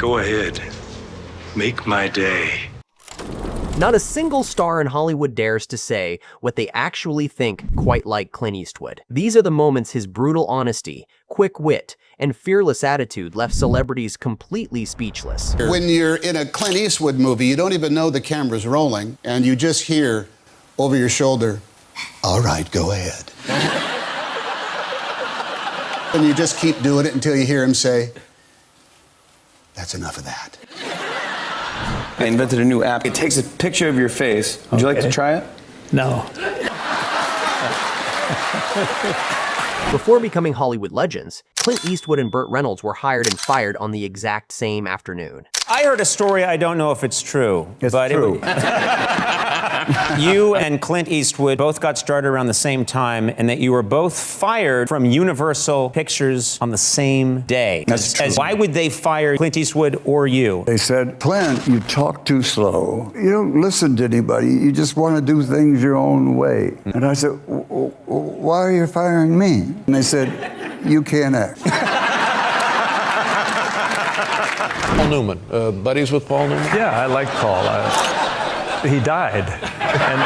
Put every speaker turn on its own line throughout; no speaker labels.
Go ahead. Make my day.
Not a single star in Hollywood dares to say what they actually think quite like Clint Eastwood. These are the moments his brutal honesty, quick wit, and fearless attitude left celebrities completely speechless.
When you're in a Clint Eastwood movie, you don't even know the camera's rolling, and you just hear over your shoulder, "All right, go ahead." And you just keep doing it until you hear him say, "That's enough of that."
I invented a new app. It takes a picture of your face. Would you like to try it?
No.
Before becoming Hollywood legends, Clint Eastwood and Burt Reynolds were hired and fired on the exact same afternoon.
I heard a story, I don't know if it's true.
It's true.
You and Clint Eastwood both got started around the same time, and that you were both fired from Universal Pictures on the same day.
That's true.
Why would they fire Clint Eastwood or you?
They said, "Clint, you talk too slow. You don't listen to anybody. You just want to do things your own way." And I said, "Why are you firing me?" And they said, "You can't act."
Paul Newman. Buddies with Paul Newman?
Yeah, I like Paul. He died, and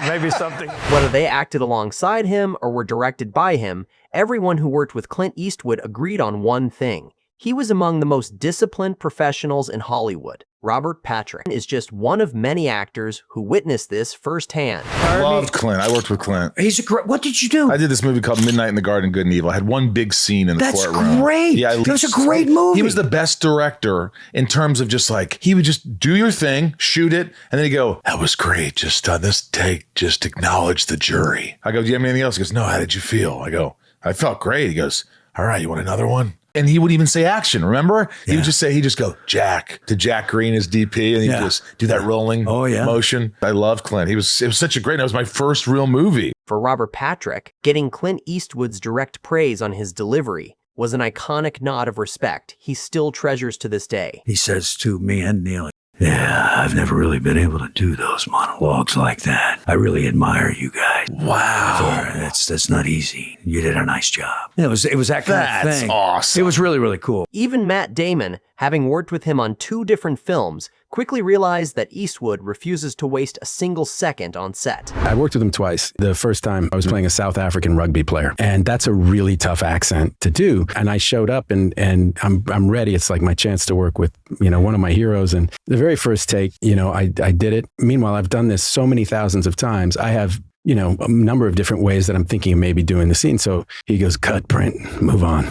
maybe something.
Whether they acted alongside him or were directed by him, everyone who worked with Clint Eastwood agreed on one thing. He was among the most disciplined professionals in Hollywood. Robert Patrick is just one of many actors who witnessed this firsthand.
I loved Clint. I worked with Clint.
He's a great. What did you do?
I did this movie called Midnight in the Garden, Good and Evil. I had one big scene in the courtroom.
That's great.
Yeah,
that was a great movie.
He was the best director in terms of just like, he would just do your thing, shoot it, and then he'd go, "That was great. Just on this take, just acknowledge the jury." I go, "Do you have anything else?" He goes, "No, how did you feel?" I go, "I felt great." He goes, "All right, you want another one?" And he would even say action, remember? He would just say, he'd just go, "Jack," to Jack Green, his DP, and he'd just do that rolling motion. I love Clint. It was such a great, that was my first real movie.
For Robert Patrick, getting Clint Eastwood's direct praise on his delivery was an iconic nod of respect he still treasures to this day.
He says to me and Neil, "Yeah, I've never really been able to do those monologues like that. I really admire you guys.
Wow.
That's not easy. You did a nice job." It was that kind of thing.
That's awesome.
It was really, really cool.
Even Matt Damon, having worked with him on 2 different films, quickly realized that Eastwood refuses to waste a single second on set.
I worked with him twice. The first time I was playing a South African rugby player, and that's a really tough accent to do. And I showed up and I'm ready. It's like my chance to work with, one of my heroes. And the very first take, I did it. Meanwhile, I've done this so many thousands of times. I have a number of different ways that I'm thinking of maybe doing the scene. So he goes, "Cut, Brent, move on."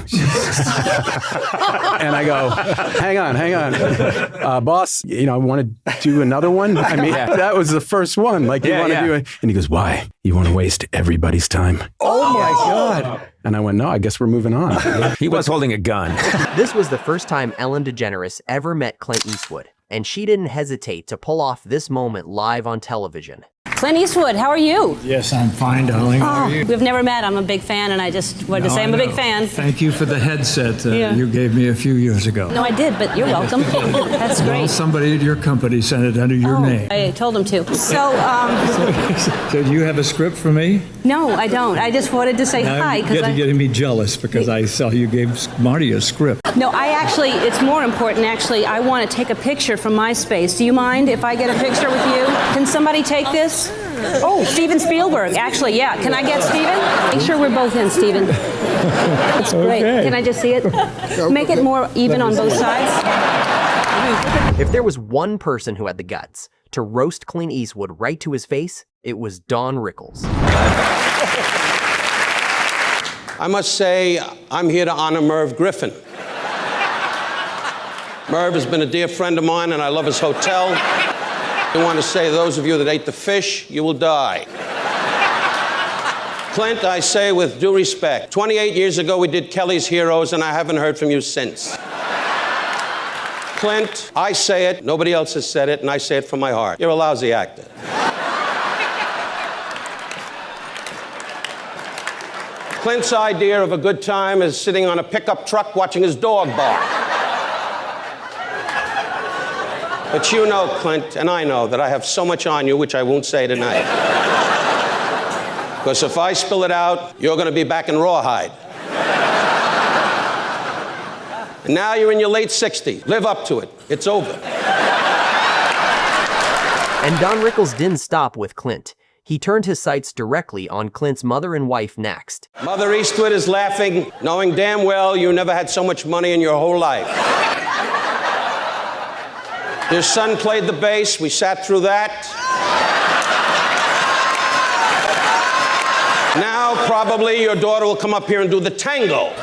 And I go, hang on. Boss, I want to do another one. I mean, that was the first one. Like, you want to do it. And he goes, "Why? You want to waste everybody's time?"
Oh my God.
And I went, "No, I guess we're moving on."
He was holding a gun.
This was the first time Ellen DeGeneres ever met Clint Eastwood, and she didn't hesitate to pull off this moment live on television.
Clint Eastwood, how are you?
Yes, I'm fine, darling. How are you?
We've never met. I'm a big fan, and I just wanted to say I'm a big fan.
Thank you for the headset you gave me a few years ago.
No, I did, but you're welcome. That's great.
Well, somebody at your company sent it under your name.
I told him to. So,
So do you have a script for me?
no, I don't. I just wanted to say hi.
You're getting me jealous because I saw you gave Marty a script.
No, it's more important, actually. I want to take a picture from my space. Do you mind if I get a picture with you? Can somebody take this? Oh, Steven Spielberg. Actually, yeah. Can I get Steven? Make sure we're both in, Steven. It's great.
Okay.
Can I just see it? Make it more even on both sides.
If there was one person who had the guts to roast Clint Eastwood right to his face, it was Don Rickles.
I must say, I'm here to honor Merv Griffin. Merv has been a dear friend of mine, and I love his hotel. I want to say, those of you that ate the fish, you will die. Clint, I say with due respect, 28 years ago we did Kelly's Heroes, and I haven't heard from you since. Clint, I say it, nobody else has said it, and I say it from my heart. You're a lousy actor. Clint's idea of a good time is sitting on a pickup truck watching his dog bark. But you know, Clint, and I know that I have so much on you, which I won't say tonight. Because if I spill it out, you're going to be back in Rawhide. Now you're in your late 60s. Live up to it. It's over.
And Don Rickles didn't stop with Clint. He turned his sights directly on Clint's mother and wife next.
Mother Eastwood is laughing, knowing damn well you never had so much money in your whole life. Your son played the bass. We sat through that. Now, probably, your daughter will come up here and do the tango.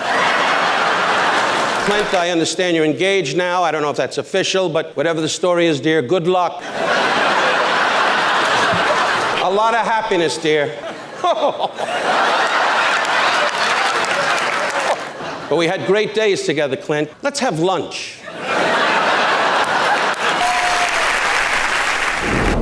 Clint, I understand you're engaged now. I don't know if that's official, but whatever the story is, dear, good luck. A lot of happiness, dear. But we had great days together, Clint. Let's have lunch.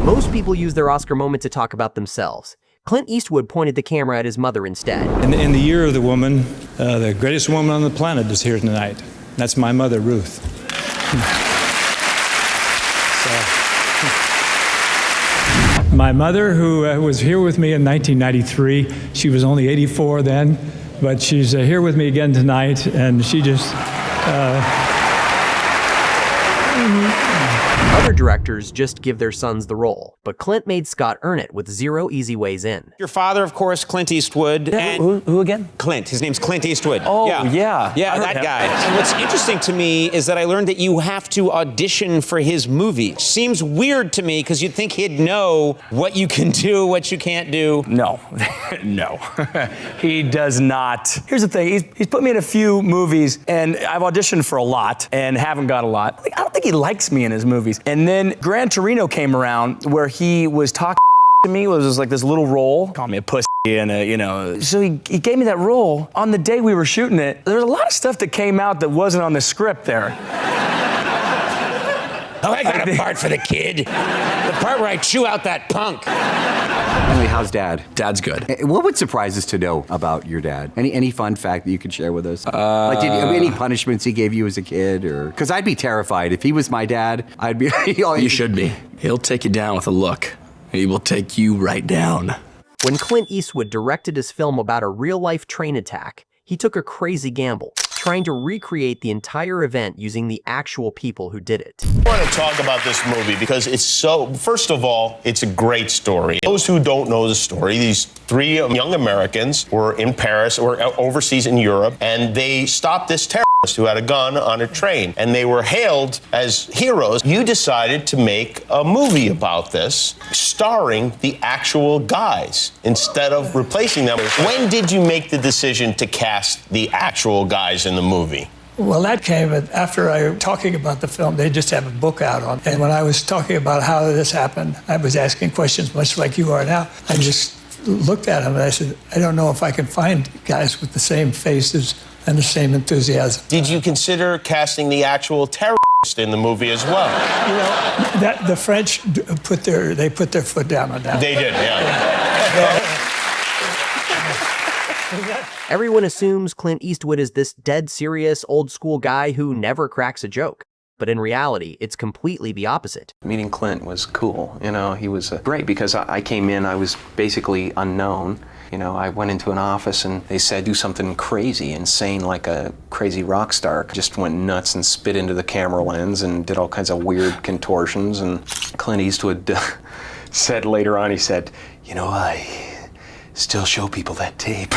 Most people use their Oscar moment to talk about themselves. Clint Eastwood pointed the camera at his mother instead.
In the year of the woman, the greatest woman on the planet is here tonight. That's my mother, Ruth. My mother, who was here with me in 1993, she was only 84 then, but she's here with me again tonight, and she just...
Other directors just give their sons the role, but Clint made Scott earn it with 0 easy ways in.
Your father, of course, Clint Eastwood. And
Who again?
Clint. His name's Clint Eastwood.
Oh,
yeah. Yeah, that guy. And what's interesting to me is that I learned that you have to audition for his movie. Seems weird to me because you'd think he'd know what you can do, what you can't do.
No, no, he does not. Here's the thing, he's put me in a few movies and I've auditioned for a lot and haven't got a lot. I don't think he likes me in his movies. And then Gran Torino came around where he was talking to me. It was just like this little role. Call me a pussy and So he gave me that role. On the day we were shooting it, there was a lot of stuff that came out that wasn't on the script there.
Oh, I got a part for the kid. The part where I chew out that punk.
Emily, how's Dad?
Dad's good.
What would surprise us to know about your dad? Any fun fact that you could share with us? Like, any punishments he gave you as a kid, or? Because I'd be terrified if he was my dad. I'd be.
You should be. He'll take you down with a look. He will take you right down.
When Clint Eastwood directed his film about a real-life train attack, he took a crazy gamble, trying to recreate the entire event using the actual people who did it.
I want to talk about this movie because it's so, first of all, it's a great story. Those who don't know the story, these 3 young Americans were in Paris or overseas in Europe, and they stopped this terrorist who had a gun on a train, and they were hailed as heroes. You decided to make a movie about this, starring the actual guys instead of replacing them. When did you make the decision to cast the actual guys in the movie?
Well, that came after I was talking about the film. They just have a book out on it. And when I was talking about how this happened, I was asking questions much like you are now. I just looked at him and I said, I don't know if I can find guys with the same faces and the same enthusiasm.
Did you consider casting the actual terrorist in the movie as well?
You know, that the French put their foot down on that.
They did, yeah.
Everyone assumes Clint Eastwood is this dead serious, old-school guy who never cracks a joke. But in reality, it's completely the opposite.
Meeting Clint was cool. You know, he was great because I came in, I was basically unknown. You know, I went into an office and they said, do something crazy, insane, like a crazy rock star. Just went nuts and spit into the camera lens and did all kinds of weird contortions. And Clint Eastwood said later on, he said, you know, I still show people that tape.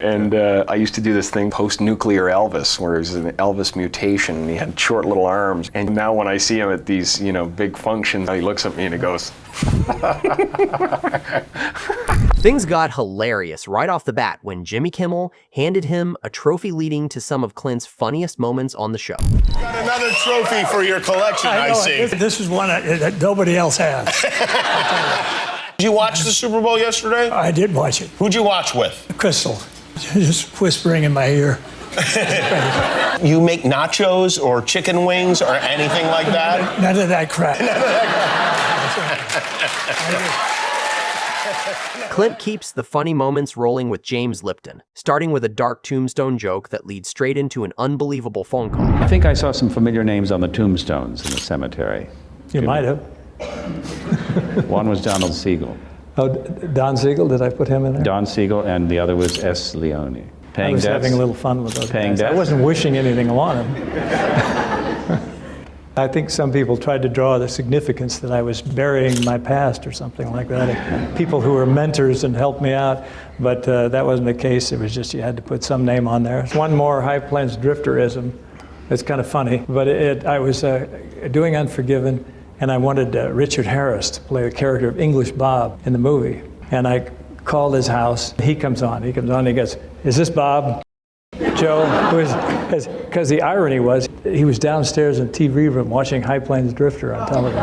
And I used to do this thing, post-nuclear Elvis, where it was an Elvis mutation, and he had short little arms. And now when I see him at these, you know, big functions, he looks at me and he goes.
Things got hilarious right off the bat when Jimmy Kimmel handed him a trophy leading to some of Clint's funniest moments on the show.
Got another trophy for your collection, I see.
This is one that nobody else has.
Did you watch the Super Bowl yesterday?
I did watch it.
Who'd you watch with?
Crystal, just whispering in my ear.
You make nachos or chicken wings or anything like that?
None of that crap.
Clint keeps the funny moments rolling with James Lipton, starting with a dark tombstone joke that leads straight into an unbelievable phone call.
I think I saw some familiar names on the tombstones in the cemetery.
You might have.
One was Donald Siegel.
Oh, Don Siegel, did I put him in there?
Don Siegel, and the other was S. Leone. Paying
was
debts?
having a little fun with those
Paying
guys. I
debts?
wasn't wishing anything on them. I think some people tried to draw the significance that I was burying my past or something like that. People who were mentors and helped me out, but that wasn't the case. It was just you had to put some name on there. One more High Plains drifterism. It's kind of funny, but I was doing Unforgiven, and I wanted Richard Harris to play the character of English Bob in the movie. And I called his house. He comes on. He goes, "Is this Bob?" Joe, because the irony was he was downstairs in the TV room watching High Plains Drifter on television.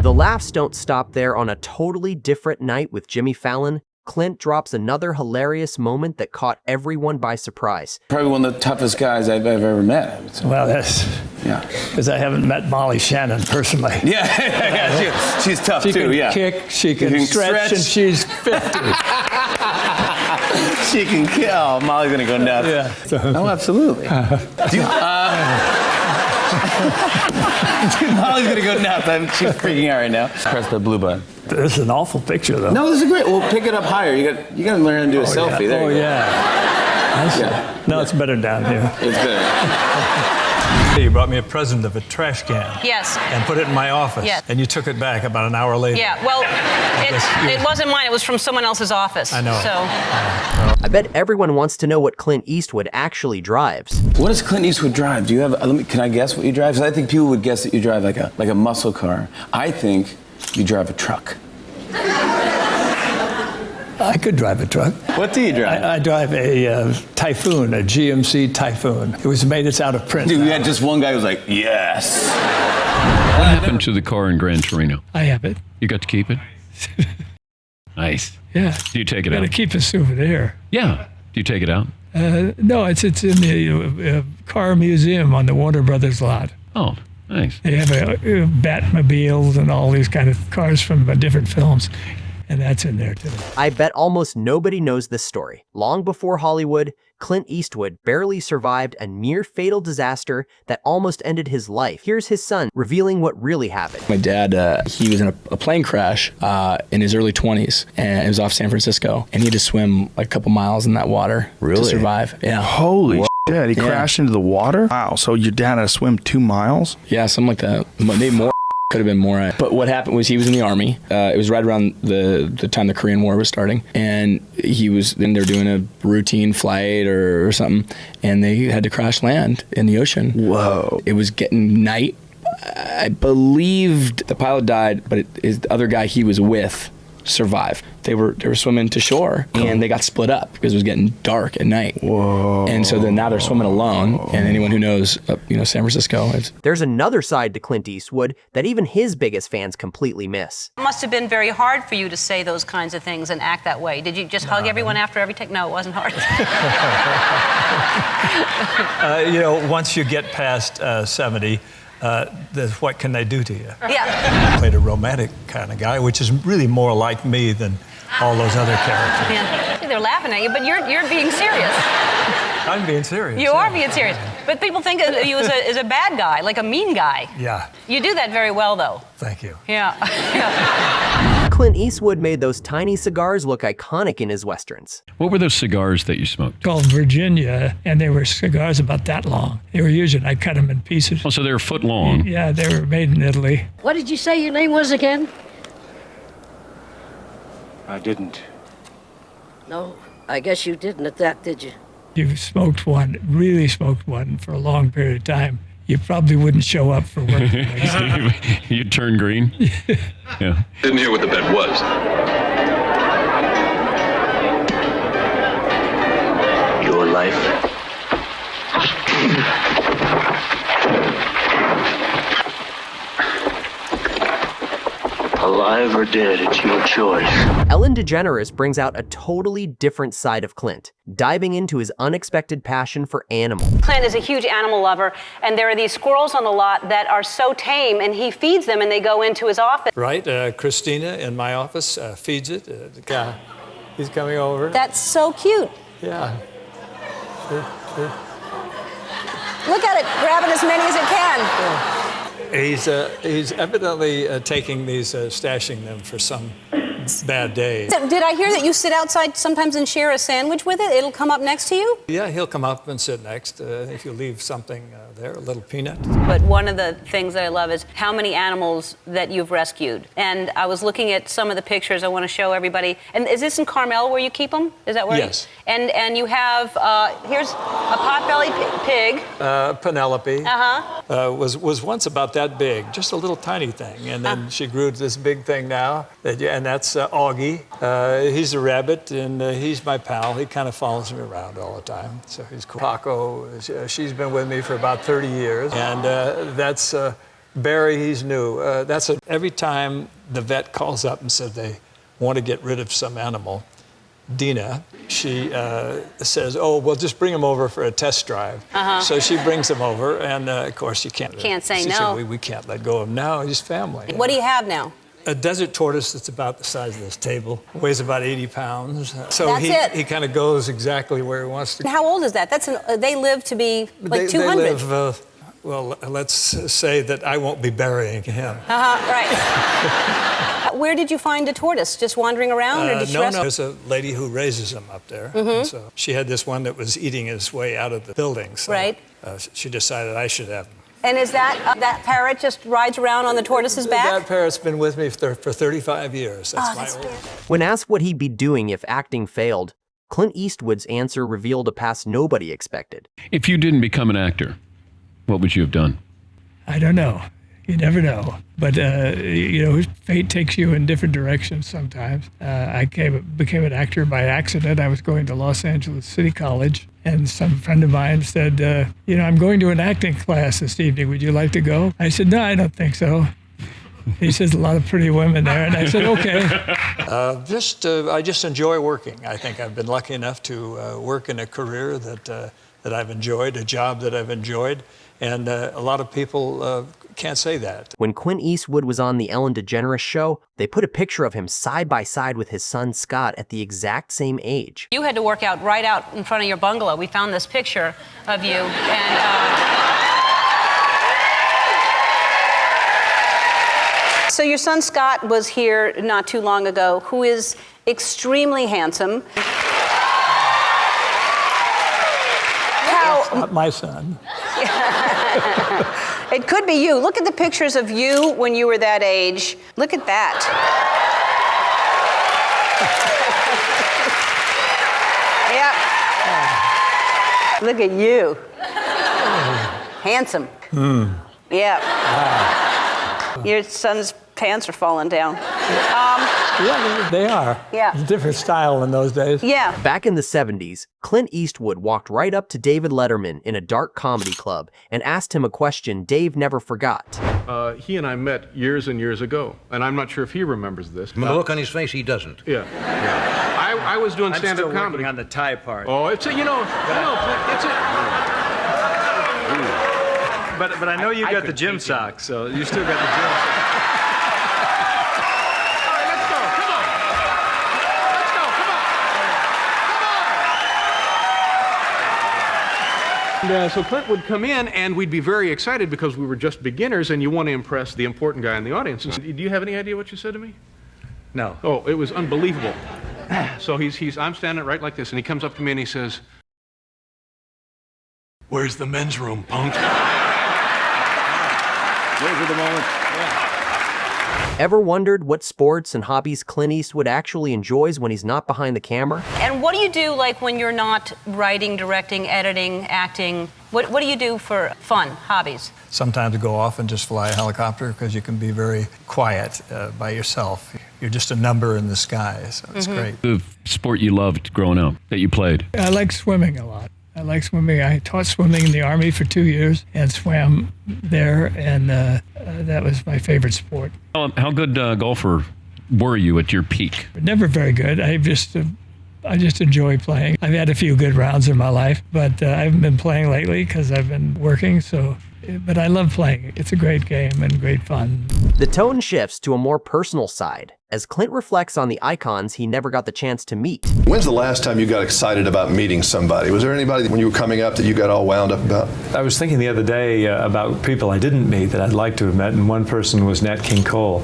The laughs don't stop there. On a totally different night with Jimmy Fallon, Clint drops another hilarious moment that caught everyone by surprise.
Probably one of the toughest guys I've ever met.
Well, that's because I haven't met Molly Shannon personally.
Yeah, she's tough
she
too.
Can
Yeah,
kick, she can stretch, and she's 50.
She can kill. Oh, Molly's gonna go nuts.
Yeah.
Oh, absolutely. Dude, Molly's gonna go nuts. She's freaking out right now. Press the blue button.
This is an awful picture, though.
No, this is great. Well, pick it up higher. You got to learn how to do a selfie.
Yeah.
There you go.
Yeah. I see. No, it's better down here.
It's better.
You brought me a present of a trash can.
Yes.
And put it in my office.
Yes.
And you took it back about an hour later.
Yeah, well, it wasn't mine. It was from someone else's office.
I know.
So.
I bet everyone wants to know what Clint Eastwood actually drives.
What does Clint Eastwood drive? Do you have? Can I guess what you drive? Because I think people would guess that you drive like a muscle car. I think you drive a truck.
I could drive a truck.
What do you drive?
I drive a Typhoon, a GMC Typhoon. It was made, it's out of print.
Dude, we had just one guy who was like, yes.
What happened to the car in Gran Torino?
I have it.
You got to keep it? Nice.
Yeah.
Do you take it
Gotta
out?
keep a souvenir.
Yeah. Do you take it out?
No, it's in the car museum on the Warner Brothers lot.
Oh, nice.
They have Batmobiles and all these kind of cars from different films. And that's in there too.
I bet almost nobody knows this story. Long before Hollywood, Clint Eastwood barely survived a near fatal disaster that almost ended his life. Here's his son revealing what really happened.
My dad, he was in a plane crash in his early 20s, and it was off San Francisco, and he had to swim like a couple miles in that water to survive. Yeah.
Holy shit, he crashed into the water? Wow, so your dad had to swim 2 miles?
Yeah, something like that. Maybe more. Could have been more. But what happened was he was in the Army. It was right around the time the Korean War was starting. And he was in there doing a routine flight or something. And they had to crash land in the ocean.
Whoa.
It was getting night. I believed the pilot died, but the other guy he was with survived. They were swimming to shore, and they got split up because it was getting dark at night.
Whoa.
And so then now they're swimming alone, and anyone who knows, San Francisco.
There's another side to Clint Eastwood that even his biggest fans completely miss.
It must have been very hard for you to say those kinds of things and act that way. Did you just hug everyone after every take? No, it wasn't hard.
Once you get past 70, what can they do to you?
Yeah.
I played a romantic kind of guy, which is really more like me than all those other characters.
Yeah. They're laughing at you, but you're being serious.
I'm being serious.
You are being serious. But people think of you as a bad guy, like a mean guy.
Yeah.
You do that very well, though.
Thank you.
Yeah.
Clint Eastwood made those tiny cigars look iconic in his westerns.
What were those cigars that you smoked?
Called Virginia, and they were cigars about that long. They were huge, I cut them in pieces.
Oh, so they were a foot long.
Yeah, they were made in Italy.
What did you say your name was again?
I didn't.
No, I guess you didn't at that, did you?
You smoked one, really smoked one for a long period of time. You probably wouldn't show up for work.
You'd turn green? Yeah.
Didn't hear what the bet was.
Your life. Alive or dead, it's your choice.
Ellen DeGeneres brings out a totally different side of Clint, diving into his unexpected passion for animals.
Clint is a huge animal lover, and there are these squirrels on the lot that are so tame, and he feeds them, and they go into his office.
Right, Christina in my office feeds it. The guy, he's coming over.
That's so cute.
Yeah.
Look at it, grabbing as many as it can.
He's evidently taking these, stashing them for some
bad day.
So, did I hear that you sit outside sometimes and share a sandwich with it? It'll come up next to you?
Yeah, he'll come up and sit next if you leave something there, a little peanut.
But one of the things that I love is how many animals that you've rescued. And I was looking at some of the pictures I want to show everybody. And is this in Carmel where you keep them? Is that where?
Yes.
And you have, here's a potbelly pig.
Penelope was once about that big, just a little tiny thing. And then she grew to this big thing now. And that's Augie. He's a rabbit, and he's my pal. He kind of follows me around all the time. So he's cool. Paco, she's been with me for about 30 years. And that's Barry, he's new. Every time the vet calls up and said they want to get rid of some animal, Dina, she says, oh, well, just bring him over for a test drive. So she brings him over, and of course, you can't
say
she
no.
Said, we can't let go of him now. He's family.
What do you have now?
A desert tortoise that's about the size of this table, weighs about 80 pounds. So
That's
he kind of goes exactly where he wants to.
How old is that? They live to be like 200.
They live, well, let's say that I won't be burying him.
Right. Where did you find a tortoise? Just wandering around, or did you rescue?
There's a lady who raises them up there. So she had this one that was eating his way out of the building. So
right.
She decided I should have him.
And is that parrot just rides around on the tortoise's back?
That parrot's been with me for 35 years. That's my old.
When asked what he'd be doing if acting failed, Clint Eastwood's answer revealed a past nobody expected.
If you didn't become an actor, what would you have done?
I don't know. You never know. But, fate takes you in different directions sometimes. I became an actor by accident. I was going to Los Angeles City College, and some friend of mine said, I'm going to an acting class this evening. Would you like to go? I said, no, I don't think so. He says, a lot of pretty women there. And I said, okay. I just enjoy working. I think I've been lucky enough to work in a career that I've enjoyed, a job that I've enjoyed. And a lot of people can't say that.
When Clint Eastwood was on the Ellen DeGeneres show, they put a picture of him side by side with his son Scott at the exact same age.
You had to work out right out in front of your bungalow. We found this picture of you. And so your son Scott was here not too long ago, who is extremely handsome.
Not my son.
It could be you. Look at the pictures of you when you were that age. Look at that. Yep. Look at you. Handsome. Yeah. Your son's pants are falling down.
Yeah, they are.
Yeah.
It's a different style in those days.
Yeah.
Back in the 70s, Clint Eastwood walked right up to David Letterman in a dark comedy club and asked him a question Dave never forgot.
He and I met years and years ago, and I'm not sure if he remembers this.
From the look on his face, he doesn't.
Yeah. I was doing stand-up comedy.
I'm still working on the tie part.
Oh, it's a, it's a...
But I know you got the gym socks, so you still got the gym socks.
And so Clint would come in, and we'd be very excited because we were just beginners, and you want to impress the important guy in the audience. And do you have any idea what you said to me?
No.
Oh, it was unbelievable. So I'm standing right like this, and he comes up to me and he says, "Where's the men's room, punk?"
Those are the moments.
Ever wondered what sports and hobbies Clint Eastwood actually enjoys when he's not behind the camera?
And what do you do, like, when you're not writing, directing, editing, acting? What do you do for fun, hobbies?
Sometimes go off and just fly a helicopter because you can be very quiet by yourself. You're just a number in the sky, so it's great.
The sport you loved growing up that you played?
I like swimming a lot. I like swimming. I taught swimming in the Army for 2 years and swam there, and that was my favorite sport.
How good golfer were you at your peak?
Never very good. I just enjoy playing. I've had a few good rounds in my life, but I haven't been playing lately because I've been working. But I love playing. It's a great game and great fun.
The tone shifts to a more personal side as Clint reflects on the icons he never got the chance to meet.
When's the last time you got excited about meeting somebody? Was there anybody when you were coming up that you got all wound up about?
I was thinking the other day about people I didn't meet that I'd like to have met, and one person was Nat King Cole,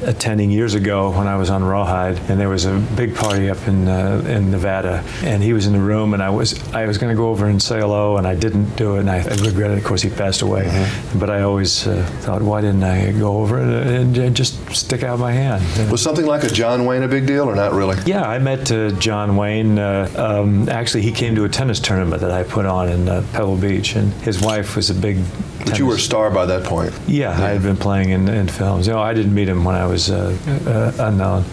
attending years ago when I was on Rawhide, and there was a big party up in Nevada, and he was in the room, and I was going to go over and say hello, and I didn't do it, and I regret it. Of course, he passed away, but I always thought, why didn't I go over and just stick out my hand?
Was something like a John Wayne a big deal, or not really?
Yeah, I met John Wayne. Actually, he came to a tennis tournament that I put on in Pebble Beach, and his wife was a big
But you were a star by that point.
Yeah, I had been playing in films. I didn't meet him when I was unknown.